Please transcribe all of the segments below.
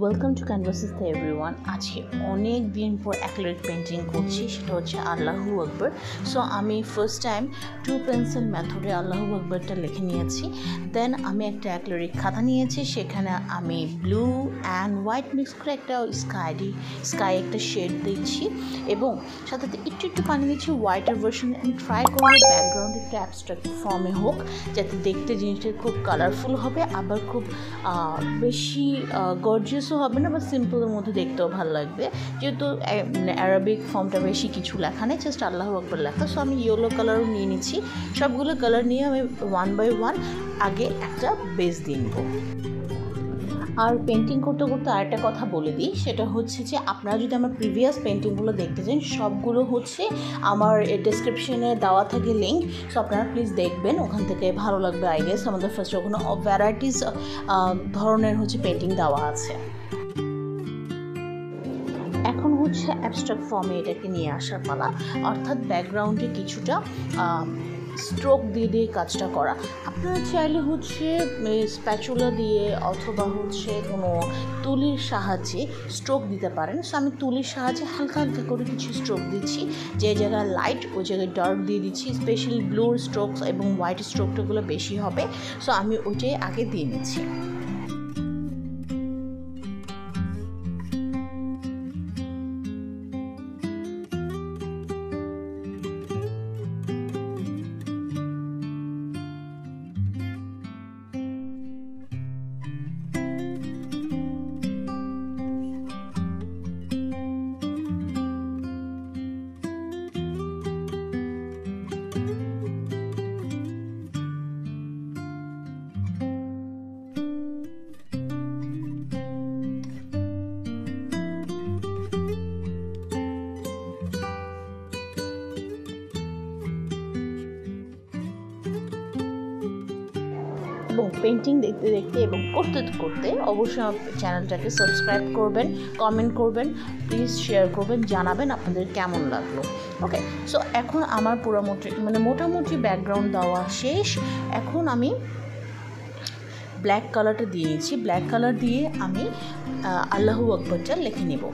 Welcome to ক্যানভাসেস everyone. আজকে অনেক দিন পর অ্যাক্রিলিক পেন্টিং করছি, সেটা হচ্ছে আল্লাহু আকবর। সো আমি ফার্স্ট টাইম 2 পেন্সিল মেথডে আল্লাহু আকবরটা লিখে নিয়েছি। দেন আমি একটা অ্যাক্রিলিক খাতা নিয়েছি, সেখানে আমি ব্লু অ্যান্ড হোয়াইট মিক্স করে একটা স্কাই একটা শেড দিচ্ছি এবং সাথে একটু পানি দিচ্ছি হোয়াইটের ভার্সন। আমি ট্রাই করবো ব্যাকগ্রাউন্ড একটু অ্যাবস্ট্রাক্ট ফর্মে হোক, যাতে দেখতে জিনিসটা খুব কালারফুল হবে, আবার খুব বেশি গর্জিয়াসও হবে না, বা সিম্পলের মধ্যে দেখতেও ভালো লাগবে। যেহেতু অ্যারাবিক ফর্মটা বেশি কিছু লেখা নেই, জাস্ট আল্লাহু আকবর লেখা। সো আমি ইয়েলো কালারও নিয়ে নিচ্ছি। সবগুলো কালার নিয়ে আমি 1 বাই 1 আগে একটা বেস দিয়ে নেব। আর পেন্টিং করতে করতে আরেকটা কথা বলে দিই, সেটা হচ্ছে যে আপনারা যদি আমার প্রিভিয়াস পেন্টিংগুলো দেখতে চান, সবগুলো হচ্ছে আমার ডেসক্রিপশনে দেওয়া থাকে লিঙ্ক। সো আপনারা প্লিজ দেখবেন, ওখান থেকে ভালো লাগবে। আই গেস আমাদের ফার্স্ট ওখানে ভ্যারাইটিস ধরনের হচ্ছে পেন্টিং দেওয়া আছে। এখন হচ্ছে অ্যাবস্ট্রাক্ট ফর্মে এটাকে নিয়ে আসার পালা, অর্থাৎ ব্যাকগ্রাউন্ডে কিছুটা স্ট্রোক দিয়ে কাজটা করা। আপনারা চাইলে হচ্ছে স্প্যাচুলা দিয়ে অথবা হচ্ছে কোনো তুলির সাহায্যে স্ট্রোক দিতে পারেন। সো আমি তুলির সাহায্যে হালকা হালকা করে কিছু স্ট্রোক দিচ্ছি, যে জায়গায় লাইট ওই জায়গায় ডার্ক দিয়ে দিচ্ছি। স্পেশালি ব্লুর স্ট্রোকস এবং হোয়াইট স্ট্রোকটাগুলো বেশি হবে, সো আমি ওইটাই আগে দিয়ে নিচ্ছি। এবং পেন্টিং দেখতে দেখতে এবং করতে করতে অবশ্যই আমার চ্যানেলটাকে সাবস্ক্রাইব করবেন, কমেন্ট করবেন, প্লিজ শেয়ার করবেন, জানাবেন আপনাদের কেমন লাগলো। ওকে, সো এখন আমার মোটামুটি ব্যাকগ্রাউন্ড দেওয়া শেষ। এখন আমি ব্ল্যাক কালারটা দিয়ে নিচ্ছি। ব্ল্যাক কালার দিয়ে আমি আল্লাহু আকবরটা লিখে নেব।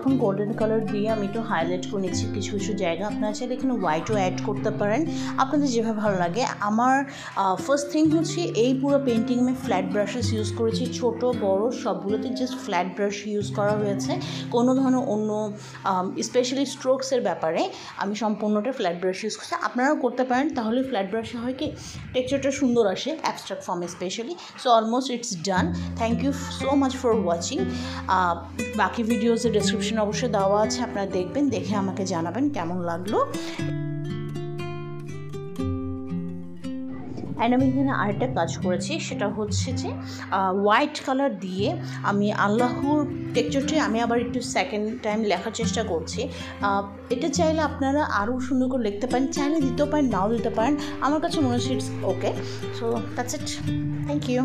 এখন গোল্ডেন কালার দিয়ে আমি একটু হাইলাইট করে নিচ্ছি কিছু কিছু জায়গা। আপনারা চাইলে এখানে হোয়াইটও অ্যাড করতে পারেন, আপনাদের যেভাবে ভালো লাগে। আমার ফার্স্ট থিং হচ্ছে এই পুরো পেন্টিং আমি ফ্ল্যাট ব্রাশেস ইউজ করেছি, ছোট বড় সবগুলোতে জাস্ট ফ্ল্যাট ব্রাশ ইউজ করা হয়েছে। কোনো ধরনের অন্য স্পেশালি স্ট্রোকসের ব্যাপারে আমি সম্পূর্ণটা ফ্ল্যাট ব্রাশ ইউজ করছি। আপনারাও করতে পারেন, তাহলে ফ্ল্যাট ব্রাশে হয় কি টেক্সচারটা সুন্দর আসে, অ্যাবস্ট্রাক্ট ফর্মে specially. So almost it's done. Thank you so much for watching. বাকি ভিডিওসের ডেসক্রিপশন অবশ্যই দেওয়া আছে, আপনারা দেখবেন, দেখে আমাকে জানাবেন কেমন লাগলো। অ্যান্ড আমি এখানে আরেকটা কাজ করেছি, সেটা হচ্ছে যে হোয়াইট কালার দিয়ে আমি আল্লাহর টেক্সচারটি আমি আবার একটু সেকেন্ড টাইম লেখার চেষ্টা করছি। এটা চাইলে আপনারা আরও সুন্দর করে লিখতে পারেন, চাইলে দিতেও পারেন, নাও দিতে পারেন। আমার কাছে মনে হচ্ছে it's okay. So that's it, thank you.